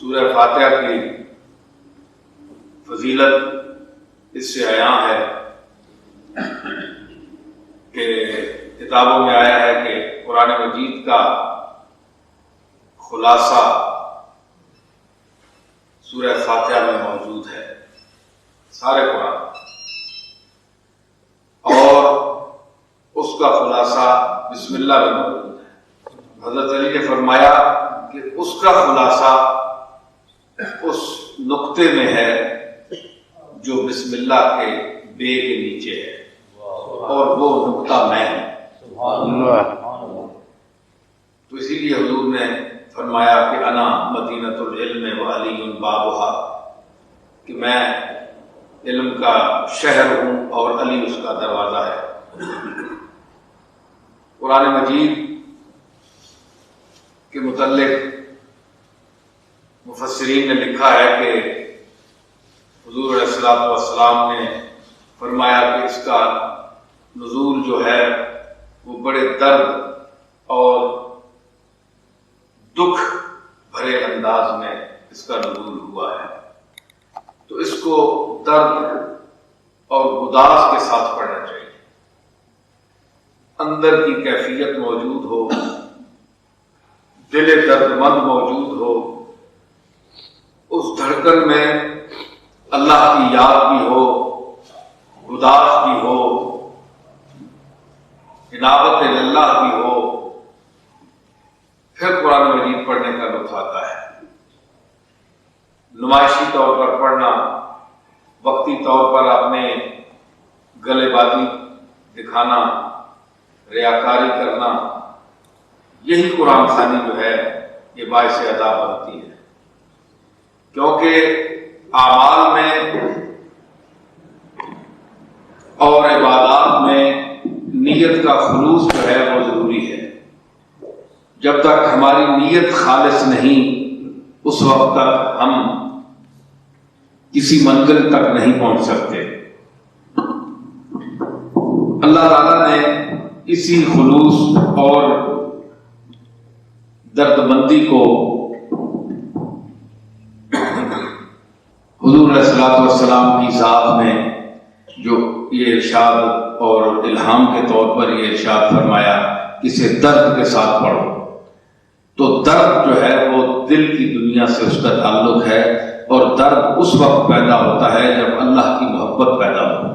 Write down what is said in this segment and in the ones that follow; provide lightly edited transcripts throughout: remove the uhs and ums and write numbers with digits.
سورہ فاتحہ کی فضیلت اس سے عیاں ہے کہ کتابوں میں آیا ہے کہ قرآن مجید کا خلاصہ سورہ فاتحہ میں موجود ہے، سارے قرآن، اور اس کا خلاصہ بسم اللہ میں موجود ہے۔ حضرت علی نے فرمایا کہ اس کا خلاصہ اس نقطے میں ہے جو بسم اللہ کے بے کے نیچے ہے، اور وہ نقطہ میں ہے۔ تو اسی لیے حضور نے فرمایا کہ انا مدینۃ العلم و علی بابھا، کہ میں علم کا شہر ہوں اور علی اس کا دروازہ ہے۔ قرآن مجید کے متعلق مفسرین نے لکھا ہے کہ حضور علیہ الصلوۃ والسلام نے فرمایا کہ اس کا نزول جو ہے وہ بڑے درد اور دکھ بھرے انداز میں اس کا نزول ہوا ہے، تو اس کو درد اور گداز کے ساتھ پڑھنا چاہیے۔ اندر کی کیفیت موجود ہو، دل درد مند موجود ہو، اس دھڑکن میں اللہ کی یاد بھی ہو، گداز بھی ہو، عنابت اللہ بھی ہو، پھر قرآن مجید پڑھنے کا لطف آتا ہے۔ نمائشی طور پر پڑھنا، وقتی طور پر اپنے گلے بازی دکھانا، ریاکاری کرنا، یہی قرآن خوانی جو ہے یہ باعث عذاب بنتی ہے، کیونکہ اعمال میں اور عبادات میں نیت کا خلوص جو ہے وہ ضروری ہے۔ جب تک ہماری نیت خالص نہیں، اس وقت تک ہم کسی منزل تک نہیں پہنچ سکتے۔ اللہ تعالیٰ نے اسی خلوص اور درد مندی کو حضور علیہ الصلوۃ والسلام کی ذات میں جو یہ ارشاد اور الہام کے طور پر یہ ارشاد فرمایا کہ اسے درد کے ساتھ پڑھو، تو درد جو ہے وہ دل کی دنیا سے اس کا تعلق ہے، اور درد اس وقت پیدا ہوتا ہے جب اللہ کی محبت پیدا ہو،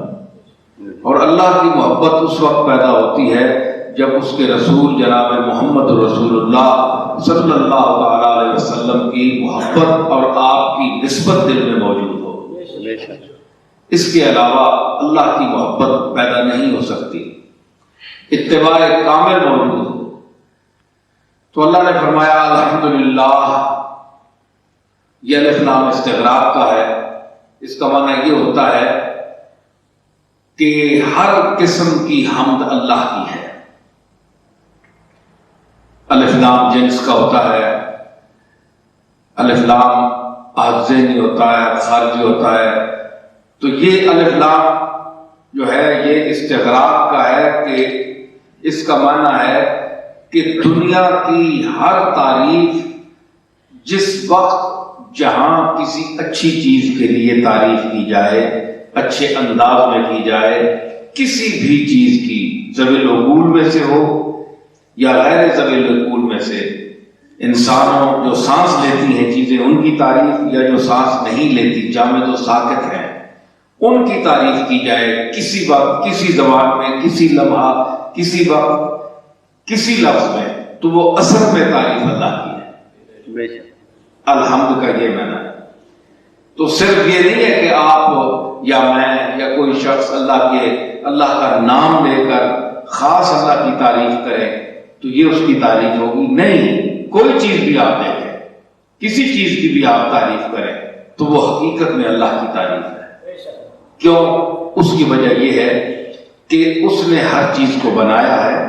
اور اللہ کی محبت اس وقت پیدا ہوتی ہے جب اس کے رسول جناب محمد رسول اللہ صلی اللہ تعالی علیہ وسلم کی محبت اور آپ کی نسبت دل میں موجود ہو۔ اس کے علاوہ اللہ کی محبت پیدا نہیں ہو سکتی، اتباع کامل موجود ہو۔ تو اللہ نے فرمایا الحمدللہ، یہ الف لام استغراق کا ہے۔ اس کا معنی یہ ہوتا ہے کہ ہر قسم کی حمد اللہ کی ہے۔ الف لام جنس کا ہوتا ہے، الف لام ذہنی ہوتا ہے، خارجی ہوتا ہے، تو یہ الف لام جو ہے یہ استغراق کا ہے، کہ اس کا معنی ہے کہ دنیا کی ہر تعریف جس وقت جہاں کسی اچھی چیز کے لیے تعریف کی جائے، اچھے انداز میں کی جائے، کسی بھی چیز کی ذوی العقول میں سے ہو یا غیر ذوی العقول میں سے، انسانوں جو سانس لیتی ہیں چیزیں ان کی تعریف، یا جو سانس نہیں لیتی جامد و ساکت ہیں ان کی تعریف کی جائے، کسی وقت کسی زبان میں، کسی لمحہ، کسی وقت کسی لفظ میں، تو وہ اصل میں تعریف اللہ کی ہے۔ الحمد کا یہ معنی ہے۔ تو صرف یہ نہیں ہے کہ آپ یا میں یا کوئی شخص اللہ کا نام لے کر خاص اللہ کی تعریف کرے تو یہ اس کی تعریف ہوگی، نہیں، کوئی چیز بھی آپ دیکھیں، کسی چیز کی بھی آپ تعریف کریں تو وہ حقیقت میں اللہ کی تعریف ہے۔ کیوں؟ اس کی وجہ یہ ہے کہ اس نے ہر چیز کو بنایا ہے۔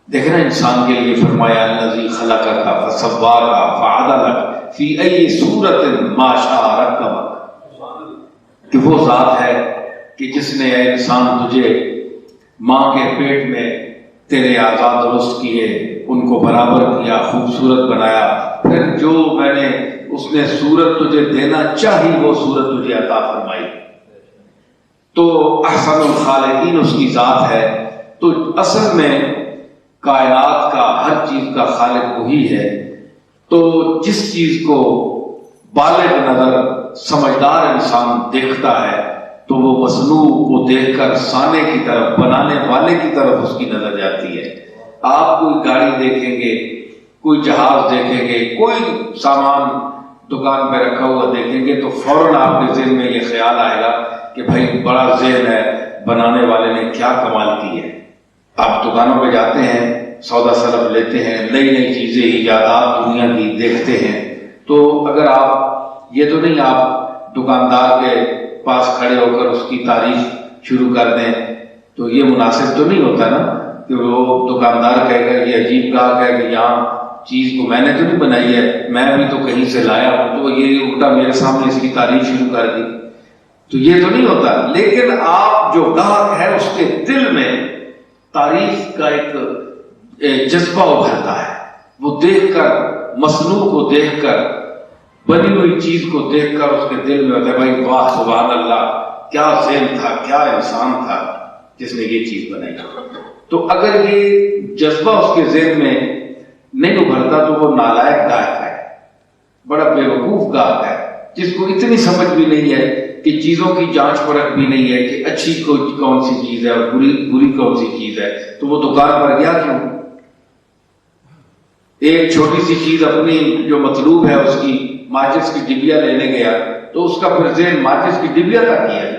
دیکھیں نا، انسان کے لیے فرمایا الذی خلقک فسواک فعدلک فی ای صورت ما شاء رکبک، کہ وہ ذات ہے کہ جس نے اے انسان تجھے ماں کے پیٹ میں تیرے اعضاء درست کیے، ان کو برابر کیا، خوبصورت بنایا، پھر جو میں نے اس نے صورت تجھے دینا چاہی وہ صورت تجھے عطا فرمائی۔ تو احسن الخالقین اس کی ذات ہے۔ تو اصل میں کائنات کا ہر چیز کا خالق وہی ہے۔ تو جس چیز کو بالغ نظر سمجھدار انسان دیکھتا ہے تو وہ مصنوع کو دیکھ کر صانع کی طرف، بنانے والے کی طرف اس کی نظر جاتی ہے۔ آپ کوئی گاڑی دیکھیں گے، کوئی جہاز دیکھیں گے، کوئی سامان دکان پہ رکھا ہوا دیکھیں گے تو فوراً آپ کے ذہن میں یہ خیال آئے گا کہ بھائی بڑا ذہن ہے، بنانے والے نے کیا کمال کی ہے۔ آپ دکانوں پہ جاتے ہیں، سودا سلف لیتے ہیں، نئی نئی چیزیں ایجادات دنیا کی دیکھتے ہیں، تو اگر آپ یہ تو نہیں آپ دکاندار کے پاس کھڑے ہو کر اس کی تعریف شروع کر دیں، تو یہ مناسب تو نہیں ہوتا نا کہ وہ دکاندار کہے گا یہ عجیب گاہک ہے کہ یہاں چیز کو میں نے تو نہیں بنائی ہے، میں بھی تو کہیں سے لایا ہوں، تو یہ الٹا میرے سامنے اس کی تعریف شروع کر دی، تو یہ تو نہیں ہوتا۔ لیکن آپ جو گاہک ہے اس کے دل میں تعریف کا ایک جذبہ ابھرتا ہے، وہ دیکھ کر، مصنوع کو دیکھ کر، بنی ہوئی چیز کو دیکھ کر اس کے دل میں ہوتا ہے بھائی واہ سبحان اللہ، کیا ذہن تھا، کیا انسان تھا جس نے یہ چیز بنائی۔ تو اگر یہ جذبہ اس کے ذہن میں نہیں ابھرتا تو وہ نالائق گاہک ہے، بڑا بے وقوف گاہک ہے، جس کو اتنی سمجھ بھی نہیں ہے کہ چیزوں کی جانچ پرکھ بھی نہیں ہے کہ اچھی کون سی چیز ہے اور بری کون سی چیز ہے، تو وہ دکان پر گیا کیوں؟ ایک چھوٹی سی چیز اپنی جو مطلوب ہے اس کی ماچس کی ڈبیا لینے گیا تو اس کا پھر ذہن ماچس کی ڈبیا تک ہی ہے۔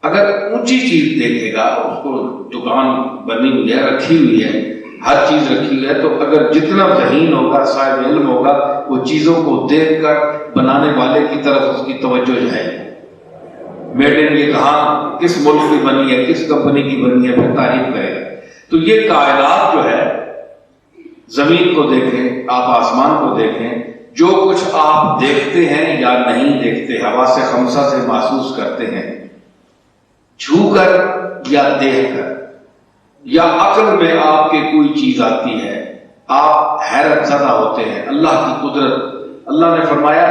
اگر اونچی چیز دیکھے گا، اس کو دکان بنی ہوئی ہے، رکھی ہوئی ہے، ہر چیز رکھی ہوئی ہے، تو اگر جتنا ذہین ہوگا، صاحب علم ہوگا، وہ چیزوں کو دیکھ کر بنانے والے کی طرف اس کی توجہ جائے گی۔ میڈ ان یہ کہاں کس ملک کی بنی ہے، کس کمپنی کی بنی ہے، پھر تعریف کرے گا۔ تو یہ کائنات جو ہے، زمین کو دیکھیں، آپ آسمان کو دیکھیں، جو کچھ آپ دیکھتے ہیں یا نہیں دیکھتے، حواس خمسہ سے محسوس کرتے ہیں، چھو کر یا دیکھ کر، یا عقل میں آپ کے کوئی چیز آتی ہے، آپ حیرت زدہ ہوتے ہیں اللہ کی قدرت۔ اللہ نے فرمایا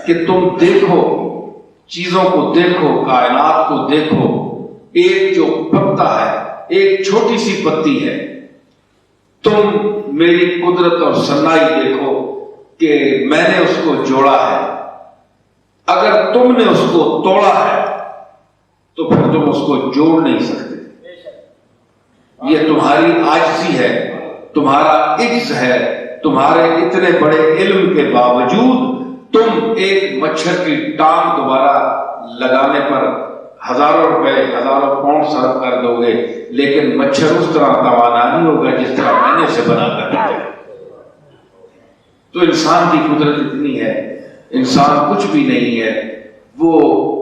کہ تم دیکھو، چیزوں کو دیکھو، کائنات کو دیکھو، ایک جو پتا ہے، ایک چھوٹی سی پتی ہے، تم میری قدرت اور صنائی دیکھو کہ میں نے اس کو جوڑا ہے، اگر تم نے اس کو توڑا ہے تو پھر تم اس کو جوڑ نہیں سکتے۔ یہ تمہاری عاجزی ہے، تمہارا عجز ہے، تمہارے اتنے بڑے علم کے باوجود تم ایک مچھر کی ٹانگ دوبارہ لگانے پر ہزاروں روپے، ہزاروں پاؤنڈ صرف کر دو گے، لیکن مچھر اس طرح توانا نہیں ہوگا جس طرح میں نے اسے بنا کر دیا۔ تو انسان کی قدرت اتنی ہے، انسان کچھ بھی نہیں ہے، وہ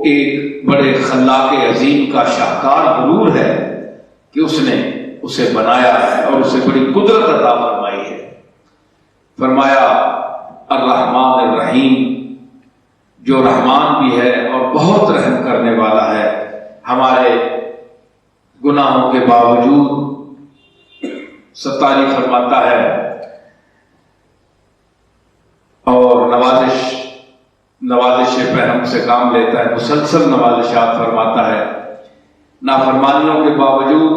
ایک بڑے خلاق عظیم کا شاہکار ضرور ہے کہ اس نے اسے بنایا ہے اور اسے بڑی قدرت عطا فرمائی ہے۔ فرمایا الرحمن الرحیم، جو رحمان بھی ہے اور بہت رحم کرنے والا ہے، ہمارے گناہوں کے باوجود ستاری فرماتا ہے اور نوازش پہ ہم سے کام لیتا ہے، مسلسل نوازشات فرماتا ہے، نافرمانیوں کے باوجود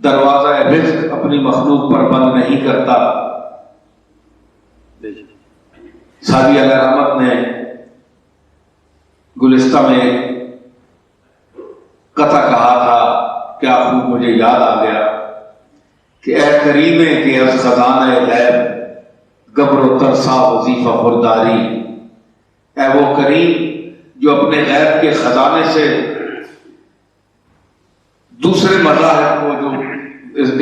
دروازہ رزق اپنی مخلوق پر بند نہیں کرتا۔ سعدی علیہ رحمت نے گلستہ میں قطع کہا تھا، کیا خوب مجھے یاد آ گیا کہ اے کریمے کے از خزانہ غیب گبر و ترسا وظیفہ خرداری، اے وہ کریم جو اپنے غیب کے خزانے سے دوسرے مذاہب کو جو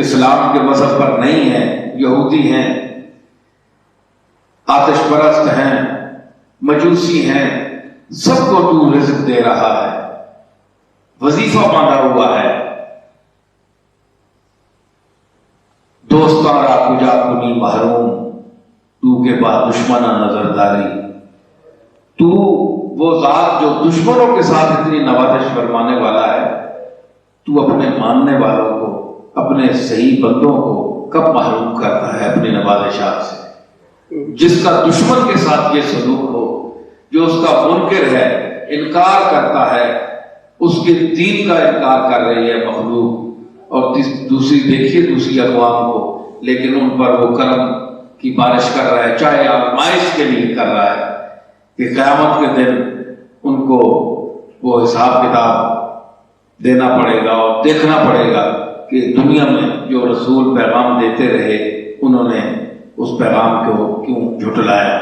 اسلام کے مذہب پر نہیں ہیں، یہودی ہیں، آتش پرست ہیں، مجوسی ہیں، سب کو تو رزق دے رہا ہے، وظیفہ باندھا ہوا ہے۔ دوستاں را کجا کنی محروم، تو کے بعد دشمنہ نظرداری، تو وہ ذات جو دشمنوں کے ساتھ اتنی نوازش فرمانے والا ہے، تو اپنے ماننے والوں کو، اپنے صحیح بندوں کو کب محروم کرتا ہے اپنی نوازشات سے؟ جس کا دشمن کے ساتھ یہ سلوک ہو، جو اس کا منکر ہے، انکار کرتا ہے، اس کے دین کا انکار کر رہی ہے مخلوق، اور دوسری اقوام کو، لیکن ان پر وہ کرم کی بارش کر رہا ہے، چاہے آزمائش کے لیے کر رہا ہے کہ قیامت کے دن ان کو وہ حساب کتاب دینا پڑے گا اور دیکھنا پڑے گا کہ دنیا میں جو رسول پیغام دیتے رہے انہوں نے اس پیغام کو کیوں جھٹلایا،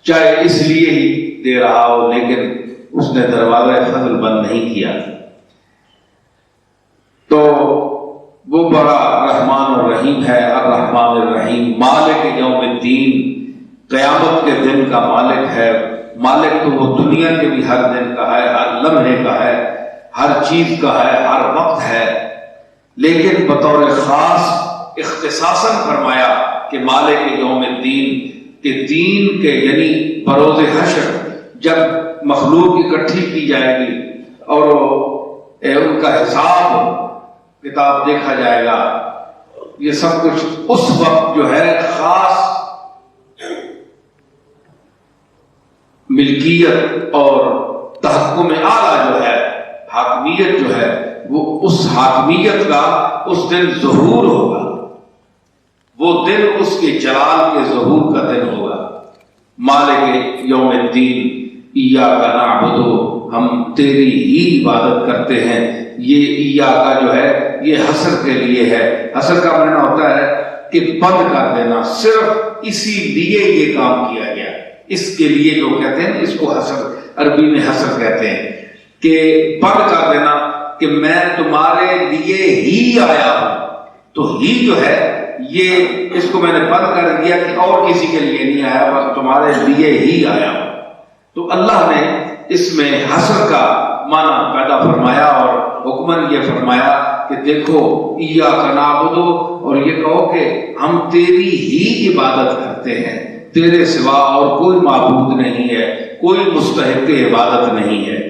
چاہے اس لیے ہی دے رہا ہو لیکن اس نے دروازہ فضل بند نہیں کیا۔ تو وہ بڑا رحمان الرحیم ہے، الرحمن الرحیم، مالک یوم الدین، قیامت کے دن کا مالک ہے۔ مالک تو وہ دنیا کے بھی ہر دن کا ہے، ہر لمحے کا ہے، ہر چیز کا ہے، ہر وقت ہے، لیکن بطور خاص اختصاصاً فرمایا کہ مالک یوم الدین کے دین کے یعنی بروز حشر جب مخلوق اکٹھی کی جائے گی اور ان کا حساب کتاب دیکھا جائے گا، یہ سب کچھ اس وقت جو ہے خاص ملکیت اور تحکم اعلیٰ جو ہے، حاکمیت جو ہے، وہ اس حاکمیت کا اس دن ظہور ہوگا، وہ دن اس کے جلال کے ظہور کا دن ہوگا۔ مالک یوم الدین، ایاک نعبد، ہم تیری ہی عبادت کرتے ہیں۔ یہ ایاک جو ہے یہ حصر کے لیے ہے۔ حصر کا معنی ہوتا ہے کہ بند کر دینا، صرف اسی لیے یہ کام کیا گیا، اس کے لیے جو کہتے ہیں اس کو حصر، عربی میں حصر کہتے ہیں کہ بند کر دینا کہ میں تمہارے لیے ہی آیا ہوں۔ تو ہی جو ہے یہ اس کو میں نے بند کر دیا کہ اور کسی کے لیے نہیں آیا، بس تمہارے لیے ہی آیا ہوں۔ تو اللہ نے اس میں حصر کا معنی پیدا فرمایا اور حکمن یہ فرمایا کہ دیکھو ایاک نعبد، اور یہ کہو کہ ہم تیری ہی عبادت کرتے ہیں، تیرے سوا اور کوئی معبود نہیں ہے، کوئی مستحق عبادت نہیں ہے۔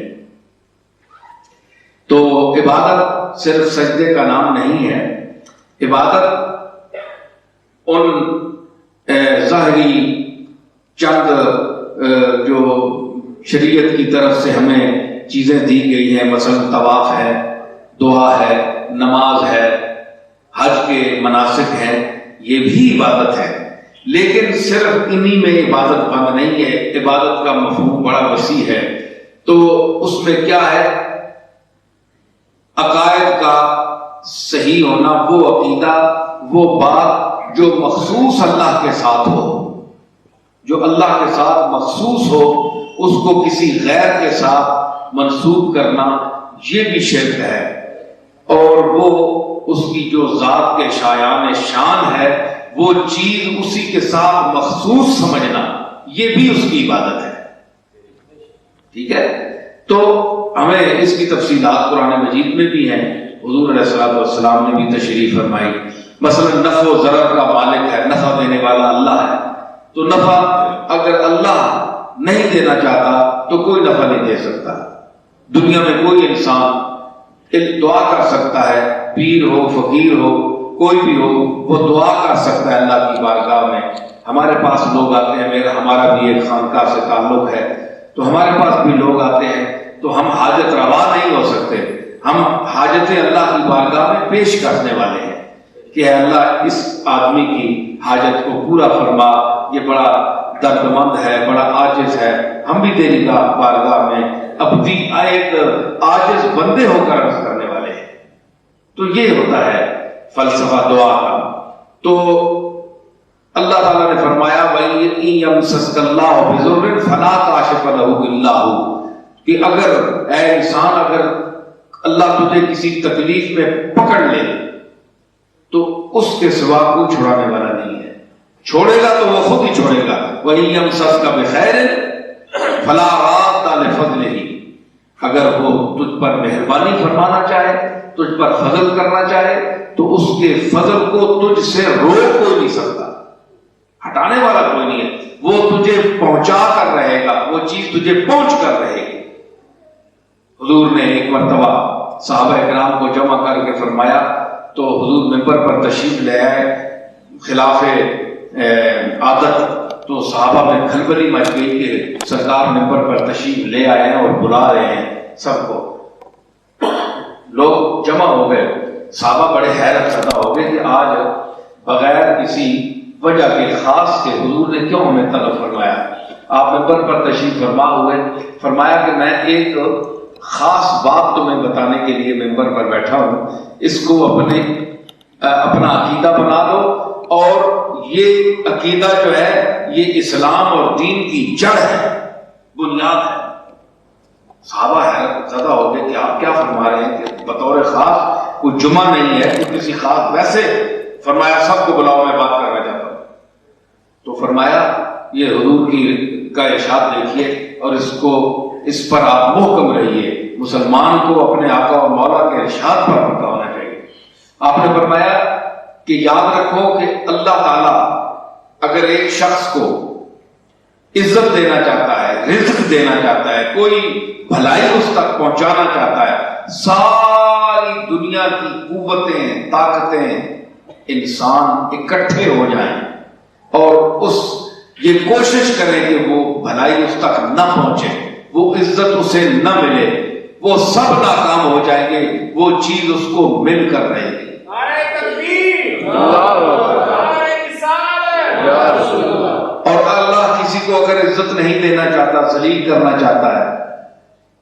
تو عبادت صرف سجدے کا نام نہیں ہے، عبادت ان ظاہری چند جو شریعت کی طرف سے ہمیں چیزیں دی گئی ہیں، مثلا طواف ہے، دعا ہے، نماز ہے، حج کے مناسک ہیں، یہ بھی عبادت ہے، لیکن صرف انہی میں عبادت بند نہیں ہے۔ عبادت کا مفہوم بڑا وسیع ہے۔ تو اس میں کیا ہے؟ عقائد کا صحیح ہونا، وہ عقیدہ، وہ بات جو مخصوص اللہ کے ساتھ ہو، جو اللہ کے ساتھ مخصوص ہو، اس کو کسی غیر کے ساتھ منسوب کرنا یہ بھی شرک ہے، اور وہ اس کی جو ذات کے شایان شان ہے وہ چیز اسی کے ساتھ مخصوص سمجھنا، یہ بھی اس کی عبادت ہے۔ ٹھیک ہے؟ تو ہمیں اس کی تفصیلات قرآن مجید میں بھی ہیں، حضور علیہ الصلوۃ والسلام نے بھی تشریف فرمائی۔ مثلا نفع و ضرر کا مالک ہے، نفع دینے والا اللہ ہے، تو نفع اگر اللہ نہیں دینا چاہتا تو کوئی نفع نہیں دے سکتا۔ دنیا میں کوئی انسان دعا کر سکتا ہے، پیر ہو، فقیر ہو، کوئی بھی ہو، وہ دعا کر سکتا ہے اللہ کی بارگاہ میں۔ ہمارے پاس لوگ آتے ہیں، ہمارا بھی ایک خانقاہ سے تعلق ہے، تو ہمارے پاس بھی لوگ آتے ہیں، تو ہم حاجت روا نہیں ہو سکتے، ہم حاجتیں اللہ کی بارگاہ میں پیش کرنے والے ہیں کہ اے اللہ اس آدمی کی حاجت کو پورا فرما، یہ بڑا درد مند ہے، بڑا عاجز ہے، ہم بھی تیری بارگاہ میں عبدی ایک عاجز بندے ہو کر عرض کرنے والے ہیں۔ تو یہ ہوتا ہے فلسفہ دعا کا۔ تو اللہ تعالیٰ نے فرمایا وَإِن يَمْسَسْكَ اللَّهُ بِضُرٍّ فَلَا كَاشِفَ لَهُ إِلَّا هُوَ، کہ اگر اے انسان، اگر اللہ تجھے کسی تکلیف میں پکڑ لے تو اس کے سوا کوئی چھڑانے والا نہیں ہے، چھوڑے گا تو وہ خود ہی چھوڑے گا۔ وَإِن يَمْسَسْكَ بِخَيْرٍ فَلَا رَادَّ لِفَضْلِهِ، اگر وہ تجھ پر مہربانی فرمانا چاہے، تجھ پر فضل کرنا چاہے، تو اس کے فضل کو تجھ سے روک کوئی نہیں سکتا، ہٹانے والا کوئی نہیں ہے، وہ تجھے پہنچا کر رہے گا، وہ چیز تجھے پہنچ کر رہے گی۔ حضور نے ایک مرتبہ صحابہ کرام کو جمع کر کے فرمایا، تو حضور منبر پر تشریف لے آئے، خلاف عادت تو صحابہ میں کھلبلی مچ گئی کہ سرکار ممبر پر تشریف لے آئے ہیں اور بلا رہے ہیں سب کو. لوگ جمع ہو گئے. صحابہ بڑے حیرت زدہ ہو گئے کہ آج بغیر کسی وجہ کے خاص کے حضور نے کیوں ہمیں طلب فرمایا. آپ ممبر پر تشریف فرما ہوئے. فرمایا کہ میں ایک خاص بات تمہیں بتانے کے لیے ممبر پر بیٹھا ہوں, اس کو اپنا عقیدہ بنا دو, اور یہ عقیدہ جو ہے یہ اسلام اور دین کی جڑ ہے, بنیاد ہے. صحابہ حیرت زدہ ہو گئے کہ آپ کیا فرما رہے ہیں کہ بطور خاص کوئی جمعہ نہیں ہے, کوئی کسی خاص. ویسے فرمایا سب کو بلاؤ, میں بات کرنا چاہتا ہوں. تو فرمایا یہ حضور کا ارشاد دیکھیے اور اس پر آپ محکم رہیے. مسلمان کو اپنے آقا و مولا کے ارشاد پر پکا ہونا چاہیے. آپ نے فرمایا کہ یاد رکھو کہ اللہ تعالیٰ اگر ایک شخص کو عزت دینا چاہتا ہے, رزق دینا چاہتا ہے, کوئی بھلائی اس تک پہنچانا چاہتا ہے, ساری دنیا کی قوتیں طاقتیں انسان اکٹھے ہو جائیں اور یہ کوشش کریں کہ وہ بھلائی اس تک نہ پہنچے, وہ عزت اسے نہ ملے, وہ سب ناکام ہو جائیں گے, وہ چیز اس کو مل کر رہے گی. اور اللہ کسی کو اگر عزت نہیں دینا چاہتا, ذلیل کرنا چاہتا ہے,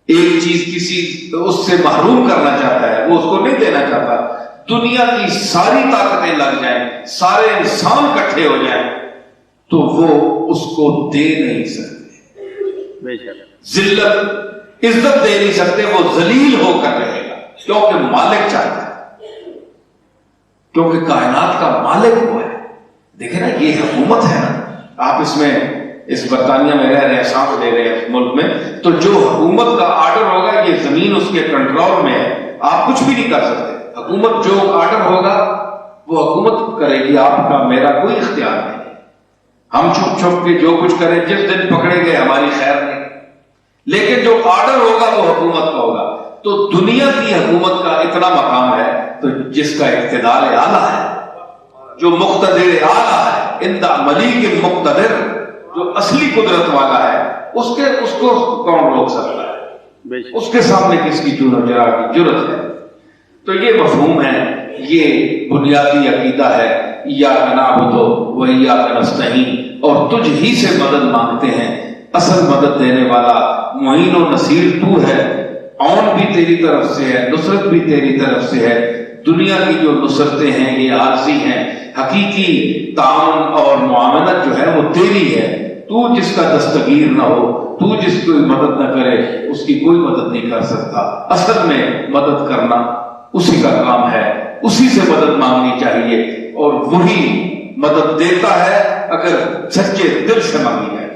ایک چیز کسی اس سے محروم کرنا چاہتا ہے, وہ اس کو نہیں دینا چاہتا. دنیا کی ساری طاقتیں لگ جائیں, سارے انسان اکٹھے ہو جائیں, تو وہ اس کو دے نہیں سکتے. ذلت عزت دے نہیں سکتے, وہ ذلیل ہو کر رہے گا کیونکہ مالک چاہتا ہے, کیونکہ کائنات کا مالک وہ ہے. دیکھیں نا, یہ حکومت ہے نا, آپ اس برطانیہ میں رہ رہے ہیں, سانس لے رہے ہیں ملک میں, تو جو حکومت کا آرڈر ہوگا یہ زمین اس کے کنٹرول میں ہے, آپ کچھ بھی نہیں کر سکتے. حکومت جو آرڈر ہوگا وہ حکومت کرے گی, آپ کا میرا کوئی اختیار نہیں. ہم چھپ چھپ کے جو کچھ کریں, جس دن پکڑے گئے ہماری خیر نہیں, لیکن جو آرڈر ہوگا وہ حکومت کا ہوگا. تو دنیا کی حکومت کا اتنا مقام ہے, تو جس کا اقتدار اعلیٰ ہے, جو مقتدر اعلیٰ ہے, اندہ ملیک مقتدر, جو اصلی قدرت والا ہے, اس کو کون روک سکتا ہے؟ اس کے سامنے کس کی جرا کی جرت ہے؟ تو یہ مفہوم ہے, یہ بنیادی عقیدہ ہے. ایاک نعبد و ایاک نستعین, اور تجھ ہی سے مدد مانگتے ہیں, اصل مدد دینے والا معین و نصیر تو ہے. عون بھی تیری طرف سے ہے, نصرت بھی تیری طرف سے ہے. دنیا کی جو نصرتیں ہیں یہ عارضی ہیں, حقیقی تعاون اور معاونت جو ہے وہ تیری ہے. تو جس کا دستگیر نہ ہو, تو جس کی مدد نہ کرے, اس کی کوئی مدد نہیں کر سکتا. اصل میں مدد کرنا اسی کا کام ہے, اسی سے مدد مانگنی چاہیے, اور وہی مدد دیتا ہے اگر سچے دل سے مانگی جائے.